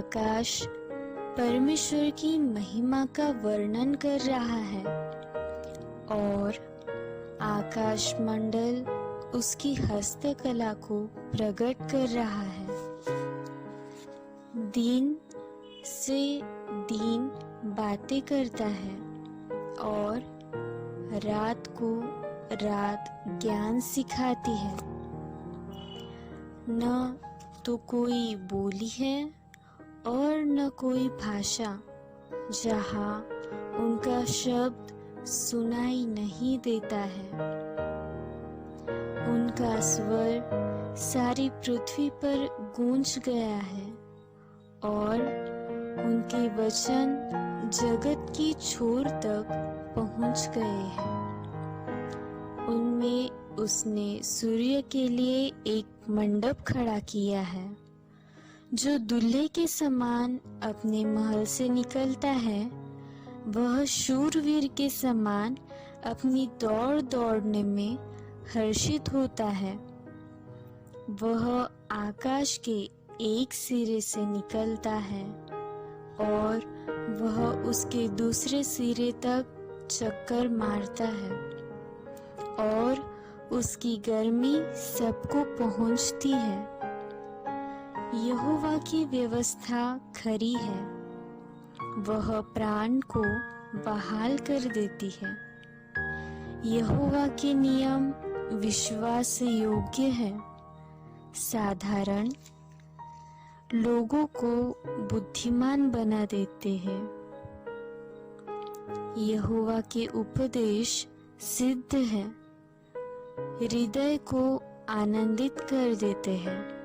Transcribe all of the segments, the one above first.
आकाश परमेश्वर की महिमा का वर्णन कर रहा है और आकाश मंडल उसकी हस्तकला को प्रकट कर रहा है। दिन से दिन बातें करता है और रात को रात ज्ञान सिखाती है। न तो कोई बोली है और न कोई भाषा जहाँ उनका शब्द सुनाई नहीं देता है। उनका स्वर सारी पृथ्वी पर गूंज गया है और उनके वचन जगत की छोर तक पहुंच गए हैं। उनमें उसने सूर्य के लिए एक मंडप खड़ा किया है जो दूल्हे के समान अपने महल से निकलता है। वह शूरवीर के समान अपनी दौड़ दौड़ने में हर्षित होता है। वह आकाश के एक सिरे से निकलता है और वह उसके दूसरे सिरे तक चक्कर मारता है और उसकी गर्मी सबको पहुंचती है। यहोवा की व्यवस्था खरी है, वह प्राण को बहाल कर देती है। यहोवा के नियम विश्वास योग्य है, साधारण लोगों को बुद्धिमान बना देते हैं। यहोवा के उपदेश सिद्ध है, हृदय को आनंदित कर देते हैं।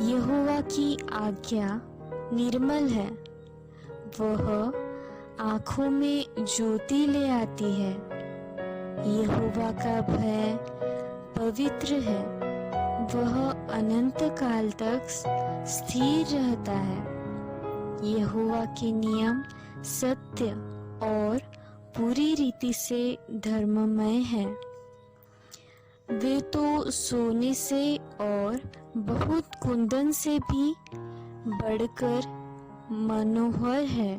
यहोवा की आज्ञा निर्मल है, वह आँखों में ज्योति ले आती है। यहोवा का भय पवित्र है, वह अनंत काल तक स्थिर रहता है। यहोवा के नियम सत्य और पूरी रीति से धर्ममय है। वे तो सोने से और बहुत कुंदन से भी बढ़कर मनोहर है।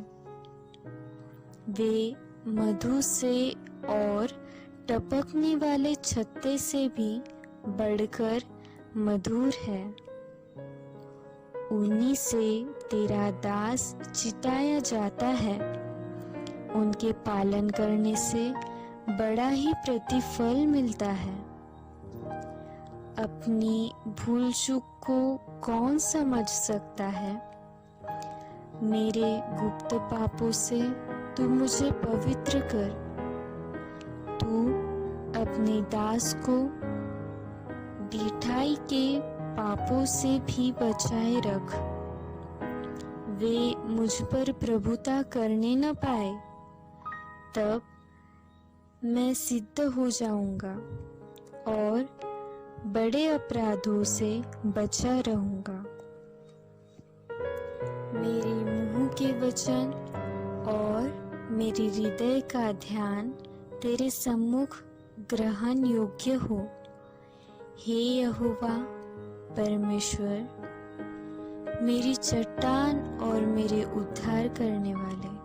वे मधु से और टपकने वाले छत्ते से भी बढ़कर मधुर है। उन्हीं से तेरा दास चिताया जाता है, उनके पालन करने से बड़ा ही प्रतिफल मिलता है। अपनी भूल चूक को कौन समझ सकता है? मेरे गुप्त पापों से तू मुझे पवित्र कर। तू अपने दास को ढिठाई के पापों से भी बचाए रख। वे मुझ पर प्रभुता करने न पाए, तब मैं सिद्ध हो जाऊंगा और बड़े अपराधों से बचा रहूंगा। मेरे मुंह के वचन और मेरे हृदय का ध्यान तेरे सम्मुख ग्रहण योग्य हो। हे यहोवा परमेश्वर, मेरी चट्टान और मेरे उद्धार करने वाले।